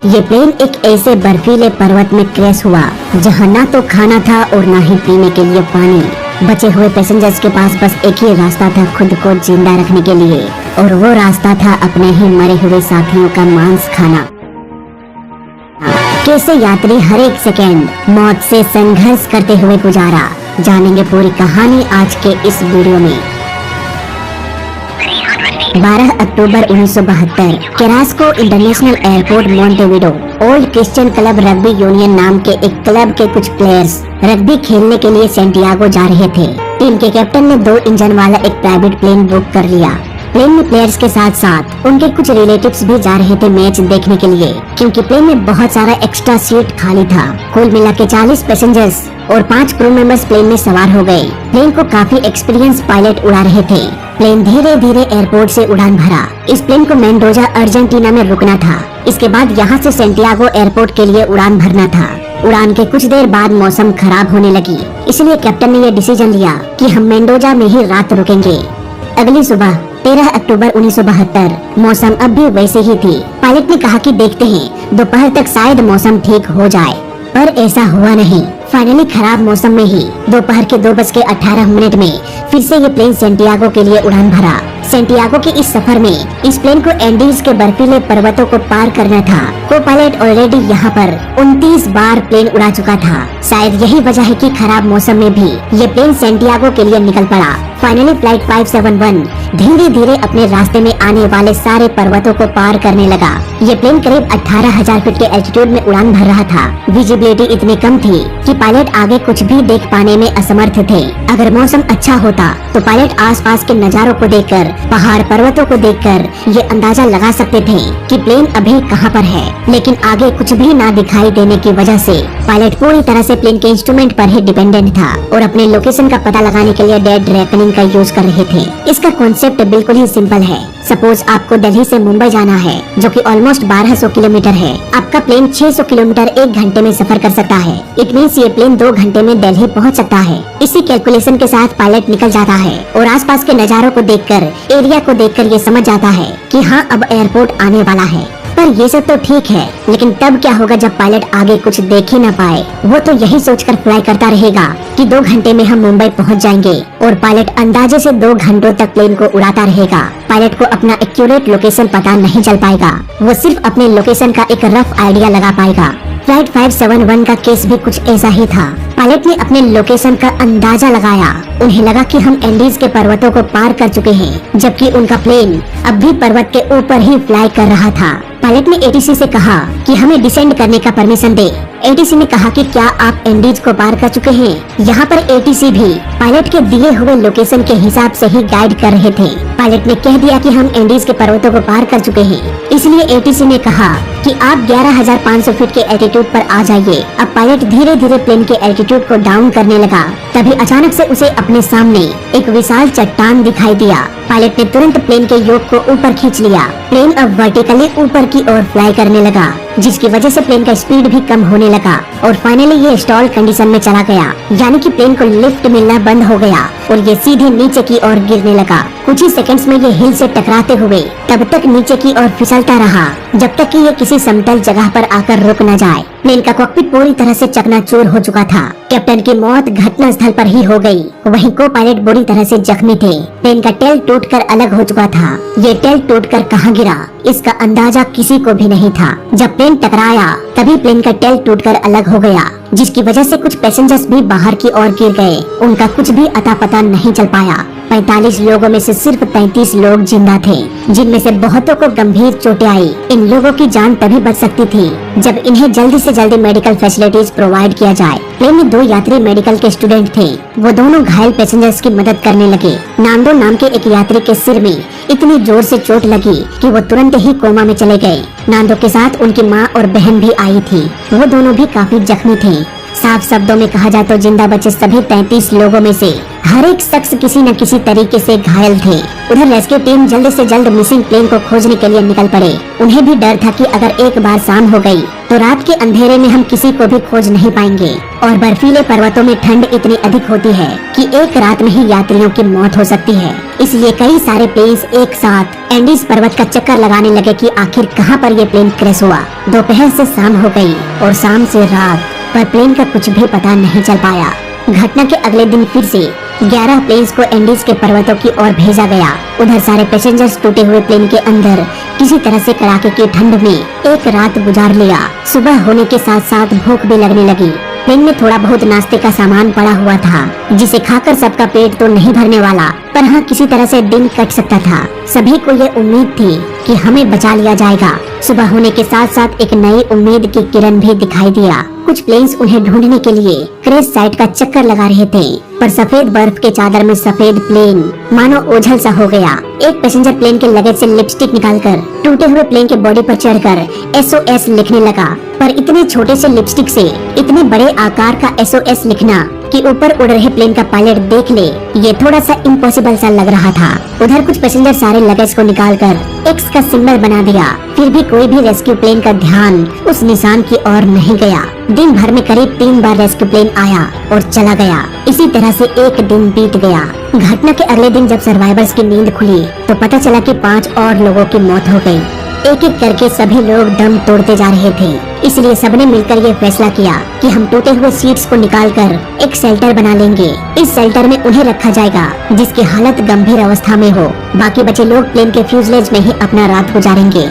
ये प्लेन एक ऐसे बर्फीले पर्वत में क्रैश हुआ जहां ना तो खाना था और ना ही पीने के लिए पानी। बचे हुए पैसेंजर्स के पास बस एक ही रास्ता था खुद को जिंदा रखने के लिए, और वो रास्ता था अपने ही मरे हुए साथियों का मांस खाना। कैसे यात्री हर एक सेकेंड मौत से संघर्ष करते हुए गुजारा, जानेंगे पूरी कहानी आज के इस वीडियो में। 12 October 1972 Carrasco international airport Montevideo old Christian club rugby union नाम के एक क्लब के कुछ प्लेयर्स रग्बी खेलने के लिए सैंटियागो जा रहे थे। टीम के कैप्टन ने 2 इंजन वाला एक प्राइवेट प्लेन बुक कर लिया। प्लेन में प्लेयर्स के साथ साथ उनके कुछ रिलेटिव्स भी जा रहे थे मैच देखने के लिए, क्योंकि प्लेन में बहुत सारा एक्स्ट्रा सीट खाली था। कुल मिला के 40 पैसेंजर्स और 5 क्रू मेंबर्स प्लेन में सवार हो गए। प्लेन को काफी एक्सपीरियंस पायलट उड़ा रहे थे। प्लेन धीरे धीरे एयरपोर्ट से उड़ान भरा। इस प्लेन को मेंडोजा अर्जेंटीना में रुकना था। इसके बाद यहाँ से सैंटियागो एयरपोर्ट के लिए उड़ान भरना था। उड़ान के कुछ देर बाद मौसम खराब होने लगी, इसलिए कैप्टन ने यह डिसीजन लिया कि हम मेंडोजा में ही रात रुकेंगे। अगली सुबह 13 अक्टूबर 1972 मौसम अब भी वैसे ही थी। पायलट ने कहा कि देखते हैं दोपहर तक शायद मौसम ठीक हो जाए, पर ऐसा हुआ नहीं। फाइनली खराब मौसम में ही दोपहर के 2:18 में फिर से ये प्लेन सैंटियागो के लिए उड़ान भरा। सैंटियागो के इस सफर में इस प्लेन को एंडीज के बर्फीले पर्वतों को पार करना था। को पायलट ऑलरेडी यहाँ पर 29 बार प्लेन उड़ा चुका था। शायद यही वजह है कि खराब मौसम में भी ये प्लेन सैंटियागो के लिए निकल पड़ा। फाइनली फ्लाइट 571 धीरे धीरे अपने रास्ते में आने वाले सारे पर्वतों को पार करने लगा। ये प्लेन करीब 18,000 फीट के एल्टीट्यूड में उड़ान भर रहा था। विजिबिलिटी इतनी कम थी कि पायलट आगे कुछ भी देख पाने में असमर्थ थे। अगर मौसम अच्छा होता तो पायलट आसपास के नजारों को देखकर, पहाड़ पर्वतों को देखकर ये अंदाजा लगा सकते थे कि प्लेन अभी कहाँ पर है। लेकिन आगे कुछ भी ना दिखाई देने की वजह से पायलट पूरी तरह से प्लेन के इंस्ट्रूमेंट पर ही डिपेंडेंट था और अपने लोकेशन का पता लगाने के लिए डेड रेकनिंग का यूज कर रहे थे। इसका कॉन्सेप्ट बिल्कुल ही सिंपल है। सपोज आपको दिल्ली से मुंबई जाना है, जो कि ऑलमोस्ट 1200 किलोमीटर है। आपका प्लेन 600 किलोमीटर 1 घंटे में सफर कर सकता है। इट मीन्स ये प्लेन 2 घंटे में दिल्ली पहुंच सकता है। इसी कैलकुलेशन के साथ पायलट निकल जाता है और आसपास के नजारों को देखकर, एरिया को देखकर ये समझ जाता है कि हाँ अब एयरपोर्ट आने वाला है। पर ये सब तो ठीक है, लेकिन तब क्या होगा जब पायलट आगे कुछ देख ही न पाए। वो तो यही सोचकर फ्लाई करता रहेगा कि 2 घंटे में हम मुंबई पहुंच जाएंगे, और पायलट अंदाजे से 2 घंटों तक प्लेन को उड़ाता रहेगा। पायलट को अपना एक्यूरेट लोकेशन पता नहीं चल पाएगा। वो सिर्फ अपने लोकेशन का एक रफ आइडिया लगा पाएगा। फ्लाइट 571 का केस भी कुछ ऐसा ही था। पायलट ने अपने लोकेशन का अंदाजा लगाया। उन्हें लगा कि हम एंडीज के पर्वतों को पार कर चुके हैं, जबकि उनका प्लेन अब भी पर्वत के ऊपर ही फ्लाई कर रहा था। पायलट ने एटीसी से कहा कि हमें डिसेंड करने का परमिशन दे। एटीसी ने कहा कि क्या आप एंडीज को पार कर चुके हैं। यहाँ पर एटीसी भी पायलट के दिए हुए लोकेशन के हिसाब से ही गाइड कर रहे थे। पायलट ने कह दिया कि हम एंडीज के पर्वतों को पार कर चुके हैं, इसलिए एटीसी ने कहा कि आप 11,500 फीट के एल्टीट्यूड पर आ जाइए। अब पायलट धीरे धीरे प्लेन के एल्टीट्यूड को डाउन करने लगा। तभी अचानक से उसे अपने सामने एक विशाल चट्टान दिखाई दिया। पायलट ने तुरंत प्लेन के योक को ऊपर खींच लिया। प्लेन अब वर्टिकली ऊपर की ओर फ्लाई करने लगा, जिसकी वजह से प्लेन का स्पीड भी कम होने लगा और फाइनली ये स्टॉल कंडीशन में चला गया। यानी कि प्लेन को लिफ्ट मिलना बंद हो गया और ये सीधे नीचे की ओर गिरने लगा। कुछ ही सेकंड्स में ये हिल से टकराते हुए तब तक नीचे की ओर फिसलता रहा जब तक कि ये किसी समतल जगह पर आकर रुक न जाए। प्लेन का कॉकपिट पूरी तरह से चकनाचूर हो चुका था। कैप्टन की मौत घटना स्थल पर ही हो गई। वहीं को पायलट बुरी तरह से जख्मी थे। प्लेन का टेल टूटकर अलग हो चुका था। ये टेल टूटकर कहाँ गिरा, इसका अंदाजा किसी को भी नहीं था। जब प्लेन टकराया तभी प्लेन का टेल टूटकर अलग हो गया, जिसकी वजह से कुछ पैसेंजर्स भी बाहर की ओर गिर गए। उनका कुछ भी अता पता नहीं चल पाया। 45 लोगों में से सिर्फ 33 लोग जिंदा थे, जिनमें से बहुतों को गंभीर चोटें आई। इन लोगों की जान तभी बच सकती थी जब इन्हें जल्दी से जल्दी मेडिकल फैसिलिटीज प्रोवाइड किया जाए। प्लेन में 2 यात्री मेडिकल के स्टूडेंट थे। वो दोनों घायल पैसेंजर्स की मदद करने लगे। नांदो नाम के एक यात्री के सिर में इतनी जोर से चोट लगी कि वो तुरंत ही कोमा में चले गए। नांदो के साथ उनकी माँ और बहन भी आई थी। वो दोनों भी काफी जख्मी थे। साफ शब्दों में कहा जाए तो जिंदा बचे सभी 33 लोगों में से हर एक शख्स किसी न किसी तरीके से घायल थे। उधर रेस्क्यू टीम जल्द से जल्द मिसिंग प्लेन को खोजने के लिए निकल पड़े। उन्हें भी डर था कि अगर एक बार शाम हो गई तो रात के अंधेरे में हम किसी को भी खोज नहीं पाएंगे और बर्फीले पर्वतों में ठंड इतनी अधिक होती है कि एक रात में ही यात्रियों की मौत हो सकती है। इसलिए कई सारे प्लेन्स एक साथ एंडीज पर्वत का चक्कर लगाने लगे कि आखिर कहां पर ये प्लेन क्रैश हुआ। दोपहर से शाम हो गई और शाम से रात, पर प्लेन का कुछ भी पता नहीं चल पाया। घटना के अगले दिन फिर से 11 प्लेन्स को एंडीज के पर्वतों की ओर भेजा गया। उधर सारे पैसेंजर्स टूटे हुए प्लेन के अंदर किसी तरह से कड़ाके की ठंड में एक रात गुजार लिया। सुबह होने के साथ साथ भूख भी लगने लगी। प्लेन में थोड़ा बहुत नाश्ते का सामान पड़ा हुआ था, जिसे खाकर सबका पेट तो नहीं भरने वाला, पर हाँ किसी तरह से दिन कट सकता था। सभी को ये उम्मीद थी कि हमें बचा लिया जाएगा। सुबह होने के साथ साथ एक नई उम्मीद की किरण भी दिखाई दिया। कुछ प्लेन्स उन्हें ढूंढने के लिए क्रैश साइट का चक्कर लगा रहे थे, पर सफेद बर्फ के चादर में सफेद प्लेन मानो ओझल सा हो गया। एक पैसेंजर प्लेन के लगेज से लिपस्टिक निकालकर टूटे हुए प्लेन के बॉडी पर चढ़कर SOS लिखने लगा, पर इतने छोटे से लिपस्टिक से इतने बड़े आकार का SOS लिखना कि ऊपर उड़ रहे प्लेन का पायलट देख ले, ये थोड़ा सा इम्पॉसिबल सा लग रहा था। उधर कुछ पैसेंजर सारे लगेज को निकालकर X का सिंबल बना दिया, फिर भी कोई भी रेस्क्यू प्लेन का ध्यान उस निशान की ओर नहीं गया। दिन भर में करीब 3 बार रेस्क्यू प्लेन आया और चला गया। इसी तरह से एक दिन बीत गया। घटना के अगले दिन जब सर्वाइवर्स की नींद खुली तो पता चला कि 5 और लोगों की मौत हो गई। एक एक करके सभी लोग दम तोड़ते जा रहे थे। इसलिए सबने मिलकर ये फैसला किया कि हम टूटे हुए सीट्स को निकालकर एक शेल्टर बना लेंगे। इस शेल्टर में उन्हें रखा जाएगा जिसकी हालत गंभीर अवस्था में हो। बाकी बचे लोग प्लेन के फ्यूजलेज में ही अपना रात गुजारेंगे।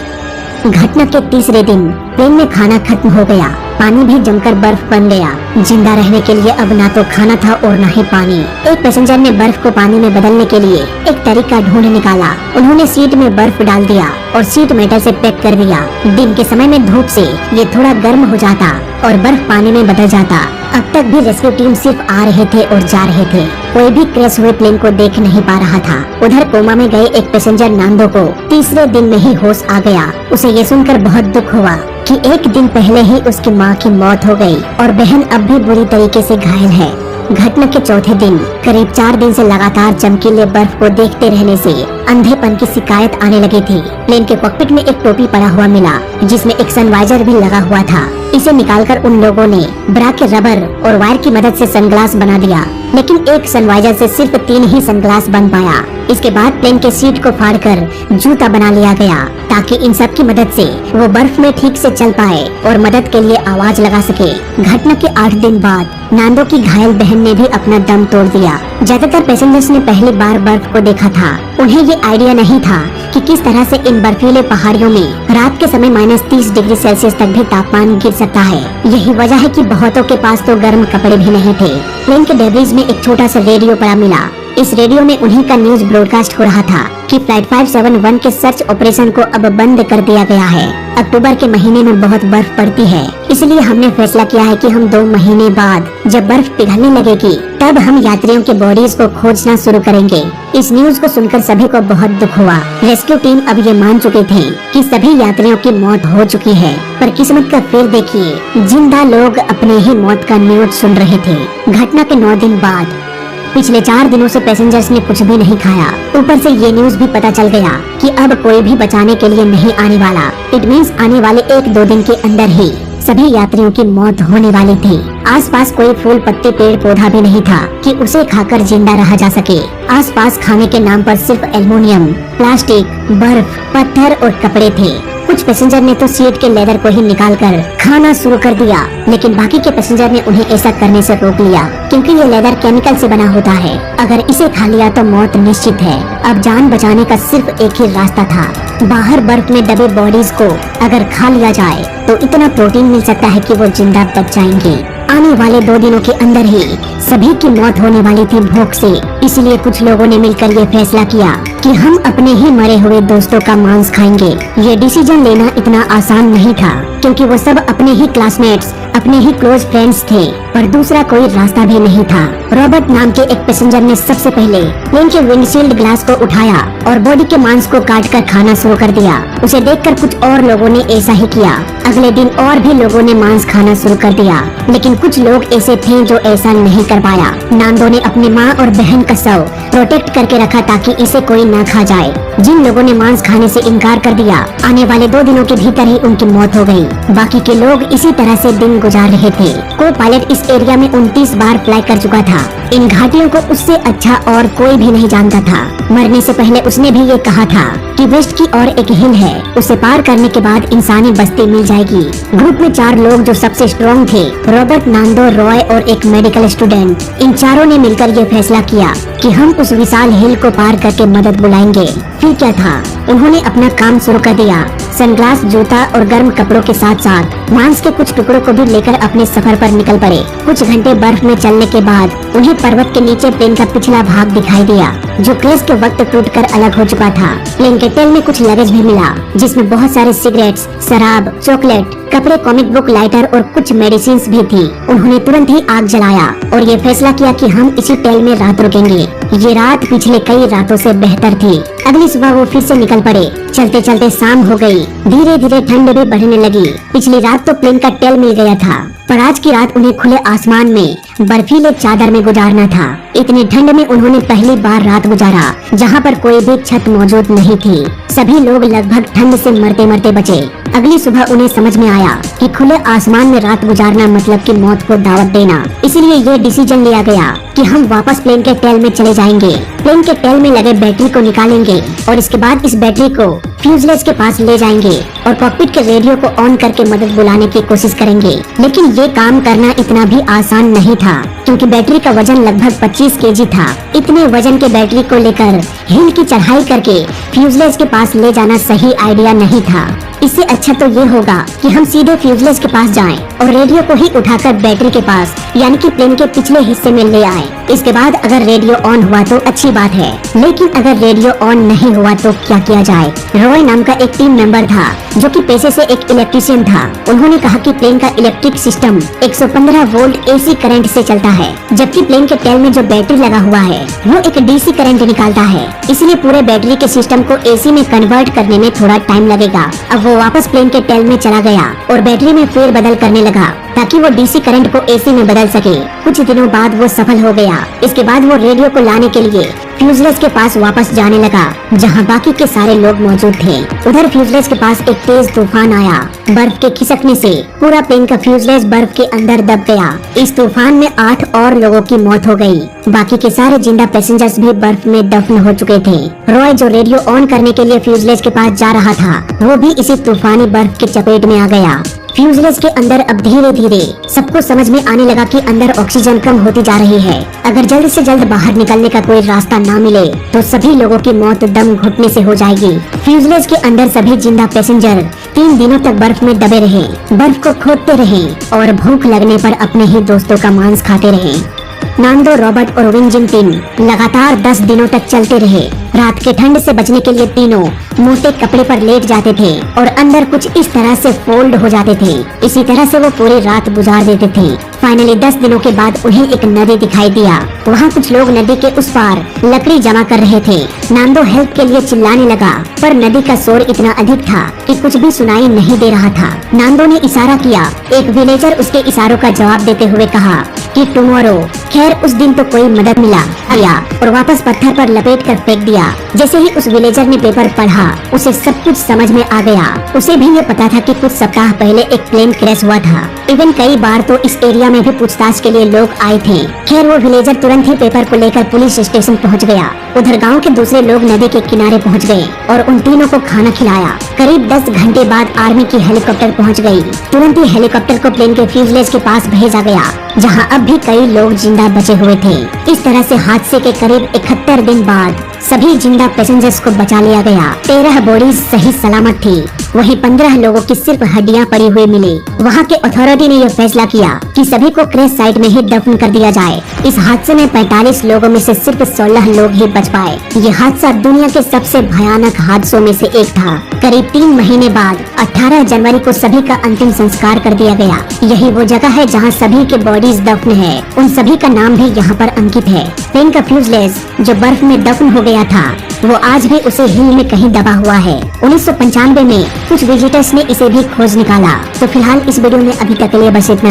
घटना के तीसरे दिन प्लेन में खाना खत्म हो गया। पानी भी जमकर बर्फ बन गया। जिंदा रहने के लिए अब ना तो खाना था और ना ही पानी। एक पैसेंजर ने बर्फ को पानी में बदलने के लिए एक तरीका ढूंढ निकाला। उन्होंने सीट में बर्फ डाल दिया और सीट मेटल से पैक कर दिया। दिन के समय में धूप से ये थोड़ा गर्म हो जाता और बर्फ पानी में बदल जाता। अब तक भी रेस्क्यू टीम सिर्फ आ रहे थे और जा रहे थे। कोई भी क्रैश हुए प्लेन को देख नहीं पा रहा था। उधर कोमा में गए एक पैसेंजर नांदो को तीसरे दिन में ही होश आ गया। उसे ये सुनकर बहुत दुख हुआ कि एक दिन पहले ही उसकी माँ की मौत हो गई और बहन अब भी बुरी तरीके से घायल है। घटना के चौथे दिन करीब 4 दिन से लगातार चमकीले बर्फ को देखते रहने से अंधेपन की शिकायत आने लगी थी। प्लेन के कॉकपिट में एक टोपी पड़ा हुआ मिला जिसमें एक सनवाइजर भी लगा हुआ था। इसे निकालकर उन लोगों ने ब्रा के रबर और वायर की मदद से सनग्लास बना दिया, लेकिन एक सनवाइजर से सिर्फ 3 ही सनग्लास बन पाया। इसके बाद प्लेन के सीट को फाड़कर जूता बना लिया गया ताकि इन सब की मदद से वो बर्फ में ठीक से चल पाए और मदद के लिए आवाज लगा सके। घटना के 8 दिन बाद नांदो की घायल बहन ने भी अपना दम तोड़ दिया। ज्यादातर पैसेंजर्स ने पहली बार बर्फ को देखा था। उन्हें ये आइडिया नहीं था कि किस तरह से इन बर्फीले पहाड़ियों में रात के समय -30 डिग्री सेल्सियस तक भी तापमान गिर सकता है। यही वजह है कि बहुतों के पास तो गर्म कपड़े भी नहीं थे। प्लेन के डेब्रिज में एक छोटा सा रेडियो पड़ा मिला। इस रेडियो में उन्हीं का न्यूज ब्रॉडकास्ट हो रहा था कि फ्लाइट 571 के सर्च ऑपरेशन को अब बंद कर दिया गया है। अक्टूबर के महीने में बहुत बर्फ पड़ती है, इसलिए हमने फैसला किया है कि हम 2 महीने बाद जब बर्फ पिघलने लगेगी तब हम यात्रियों के बॉडीज को खोजना शुरू करेंगे। इस न्यूज को सुनकर सभी को बहुत दुख हुआ। रेस्क्यू टीम अब ये मान चुके थे कि सभी यात्रियों की मौत हो चुकी है, पर किस्मत का फेर देखिए, जिंदा लोग अपने ही मौत का न्यूज सुन रहे थे। घटना के 9 दिन बाद पिछले 4 दिनों से पैसेंजर्स ने कुछ भी नहीं खाया। ऊपर से ये न्यूज भी पता चल गया कि अब कोई भी बचाने के लिए नहीं आने वाला। इट मीन्स आने वाले 1-2 दिन के अंदर ही सभी यात्रियों की मौत होने वाली थी। आसपास कोई फूल पत्ते पेड़ पौधा भी नहीं था कि उसे खाकर जिंदा रहा जा सके। आसपास खाने के नाम पर सिर्फ एल्युमिनियम, प्लास्टिक, बर्फ, पत्थर और कपड़े थे। कुछ पैसेंजर ने तो सीट के लेदर को ही निकालकर खाना शुरू कर दिया, लेकिन बाकी के पैसेंजर ने उन्हें ऐसा करने से रोक लिया क्योंकि ये लेदर केमिकल से बना होता है। अगर इसे खा लिया तो मौत निश्चित है। अब जान बचाने का सिर्फ एक ही रास्ता था। बाहर बर्फ में दबे बॉडीज को अगर खा लिया जाए तो इतना प्रोटीन मिल सकता है कि वो जिंदा बच जाएंगे। आने वाले 2 दिनों के अंदर ही सभी की मौत होने वाली थी भूख से, इसलिए कुछ लोगों ने मिलकर ये फैसला किया कि हम अपने ही मरे हुए दोस्तों का मांस खाएंगे। ये डिसीजन लेना इतना आसान नहीं था, क्योंकि वो सब अपने ही क्लासमेट्स, अपने ही क्लोज फ्रेंड्स थे, पर दूसरा कोई रास्ता भी नहीं था। रॉबर्ट नाम के एक पैसेंजर ने सबसे पहले प्लेन के विंडशील्ड ग्लास को उठाया और बॉडी के मांस को काटकर खाना शुरू कर दिया। उसे देखकर कुछ और लोगों ने ऐसा ही किया। अगले दिन और भी लोगों ने मांस खाना शुरू कर दिया, लेकिन कुछ लोग ऐसे थे जो ऐसा नहीं कर पाया। नांदो ने अपनी माँ और बहन का शव प्रोटेक्ट करके रखा ताकि इसे कोई न खा जाए। जिन लोगों ने मांस खाने से इनकार कर दिया, आने वाले 2 दिनों के भीतर ही उनकी मौत हो गई। बाकी के लोग इसी तरह से दिन गुजार रहे थे। को पायलट इस एरिया में 29 बार फ्लाई कर चुका था। इन घाटियों को उससे अच्छा और कोई भी नहीं जानता था। मरने से पहले उसने भी ये कहा था कि वेस्ट की और एक हिल है, उसे पार करने के बाद इंसानी बस्ती मिल जाएगी। ग्रुप में 4 लोग जो सबसे स्ट्रॉन्ग थे, रॉबर्ट, नांदो, रॉय और एक मेडिकल स्टूडेंट, इन चारों ने मिलकर ये फैसला किया कि हम उस विशाल हिल को पार करके मदद बुलाएंगे। फिर क्या था, उन्होंने अपना काम शुरू कर दिया। सनग्लास, जूता और गर्म कपड़ों के साथ साथ मांस के कुछ टुकड़ों को भी लेकर अपने सफर पर निकल पड़े। कुछ घंटे बर्फ में चलने के बाद उन्हें पर्वत के नीचे प्लेन का पिछला भाग दिखाई दिया, जो क्रैश के वक्त टूटकर अलग हो चुका था। प्लेन के टेल में कुछ लगेज भी मिला, जिसमें बहुत सारे सिगरेट्स, शराब, चॉकलेट, कपड़े, कॉमिक बुक, लाइटर और कुछ मेडिसिन भी थी। उन्होंने तुरंत ही आग जलाया और ये फैसला किया कि हम इसी टेल में रात रुकेंगे। ये रात पिछले कई रातों से बेहतर थी। अगली सुबह वो फिर से निकल पड़े। चलते चलते शाम हो गई। धीरे धीरे ठंड भी बढ़ने लगी। पिछली रात तो प्लेन का टेल मिल गया था, पर आज की रात उन्हें खुले आसमान में बर्फीले चादर में गुजारना था। इतनी ठंड में उन्होंने पहली बार रात गुजारा जहाँ पर कोई भी छत मौजूद नहीं थी। सभी लोग लगभग ठंड से मरते मरते बचे। अगली सुबह उन्हें समझ में आया कि खुले आसमान में रात गुजारना मतलब कि मौत को दावत देना। इसलिए ये डिसीजन लिया गया कि हम वापस प्लेन के टेल में चले जाएंगे। प्लेन के टेल में लगे बैटरी को निकालेंगे और इसके बाद इस बैटरी को फ्यूजलेज के पास ले जाएंगे और कॉकपिट के रेडियो को ऑन करके मदद बुलाने की कोशिश करेंगे। लेकिन ये काम करना इतना भी आसान नहीं था, क्योंकि बैटरी का वजन लगभग 25 केजी था। इतने वजन के बैटरी को लेकर हिल की चढ़ाई करके फ्यूजलेज के पास ले जाना सही आइडिया नहीं था। इससे अच्छा तो ये होगा कि हम सीधे फ्यूजलेज के पास जाएं और रेडियो को ही उठाकर बैटरी के पास यानी कि प्लेन के पिछले हिस्से में ले आएं। इसके बाद अगर रेडियो ऑन हुआ तो अच्छी बात है, लेकिन अगर रेडियो ऑन नहीं हुआ तो क्या किया जाए। रॉय नाम का एक टीम मेंबर था जो कि पेशे से एक इलेक्ट्रीशियन था। उन्होंने कहा कि प्लेन का electric system 115 volt AC current से चलता है, जबकि प्लेन के टेल में जो बैटरी लगा हुआ है वो एक डीसी करंट निकालता है। इसलिए पूरे बैटरी के सिस्टम को एसी में कन्वर्ट करने में थोड़ा टाइम लगेगा। अब वो वापस प्लेन के टेल में चला गया और बैटरी में फेर बदल करने लगा ताकि वो डीसी करंट को एसी में बदल सके। कुछ दिनों बाद वो सफल हो गया। इसके बाद वो रेडियो को लाने के लिए फ्यूजलेज के पास वापस जाने लगा, जहां बाकी के सारे लोग मौजूद थे। उधर फ्यूजलेज के पास एक तेज तूफान आया। बर्फ के खिसकने से पूरा प्लेन का फ्यूजलेज बर्फ के अंदर दब गया। इस तूफान में 8 और लोगों की मौत हो गई। बाकी के सारे जिंदा पैसेंजर्स भी बर्फ में दफन हो चुके थे। रॉय जो रेडियो ऑन करने के लिए फ्यूजलेज के पास जा रहा था, वो भी इसी तूफानी बर्फ के चपेट में आ गया। फ्यूजलेज के अंदर अब धीरे धीरे सबको समझ में आने लगा कि अंदर ऑक्सीजन कम होती जा रही है। अगर जल्द से जल्द बाहर निकलने का कोई रास्ता ना मिले तो सभी लोगों की मौत दम घुटने से हो जाएगी। फ्यूजलेज के अंदर सभी जिंदा पैसेंजर 3 दिनों तक बर्फ में दबे रहे, बर्फ को खोदते रहे और भूख लगने पर अपने ही दोस्तों का मांस खाते रहे। नांदो, रॉबर्ट और विंजिंग टीम लगातार 10 दिनों तक चलते रहे। रात के ठंड से बचने के लिए तीनों मोटे कपड़े पर लेट जाते थे और अंदर कुछ इस तरह से फोल्ड हो जाते थे। इसी तरह से वो पूरी रात गुजार देते थे। फाइनली 10 दिनों के बाद उन्हें एक नदी दिखाई दिया। वहाँ कुछ लोग नदी के उस पार लकड़ी जमा कर रहे थे। नांदो हेल्प के लिए चिल्लाने लगा, पर नदी का शोर इतना अधिक था कि कुछ भी सुनाई नहीं दे रहा था। नांदो ने इशारा किया। एक विलेजर उसके इशारों का जवाब देते हुए कहा कि टुमारो। खैर उस दिन तो कोई मदद मिला आया और वापस पत्थर पर लपेट कर फेंक दिया। जैसे ही उस विलेजर ने पेपर पढ़ा, उसे सब कुछ समझ में आ गया। उसे भी ये पता था कि कुछ सप्ताह पहले एक प्लेन क्रैश हुआ था। इवन कई बार तो इस एरिया में भी पूछताछ के लिए लोग आए थे। खैर वो विलेजर तुरंत ही पेपर को लेकर पुलिस स्टेशन पहुंच गया। उधर गांव के दूसरे लोग नदी के किनारे पहुंच गए और उन तीनों को खाना खिलाया। करीब 10 घंटे बाद आर्मी की हेलीकॉप्टर पहुंच गई। तुरंत ही हेलीकॉप्टर को प्लेन के फ्यूजलेज के पास भेजा गया, जहां अब भी कई लोग जिंदा बचे हुए थे। इस तरह से हादसे के करीब 71 दिन बाद सभी जिंदा पैसेंजर्स को बचा लिया गया। 13 बॉडीज सही सलामत थी। वहीं 15 लोगों की सिर्फ हड्डियां पड़ी हुई मिली। वहां के अथॉरिटी ने यह फैसला किया कि सभी को क्रैश साइट में ही दफन कर दिया जाए। इस हादसे में 45 लोगों में से सिर्फ 16 लोग ही बच पाए। ये हादसा दुनिया के सबसे भयानक हादसों में से एक था। करीब 3 महीने बाद 18 जनवरी को सभी का अंतिम संस्कार कर दिया गया। यही वो जगह है जहां सभी के बॉडीज दफन है। उन सभी का नाम भी यहाँ पर अंकित है। प्लेन का फ्यूजलेज जो बर्फ में दफन हो गया था वो आज भी उसे हिल में कहीं दबा हुआ है। 1995 में कुछ विजिटर्स ने इसे भी खोज निकाला। तो फिलहाल इस वीडियो में अभी तक के लिए बस इतना।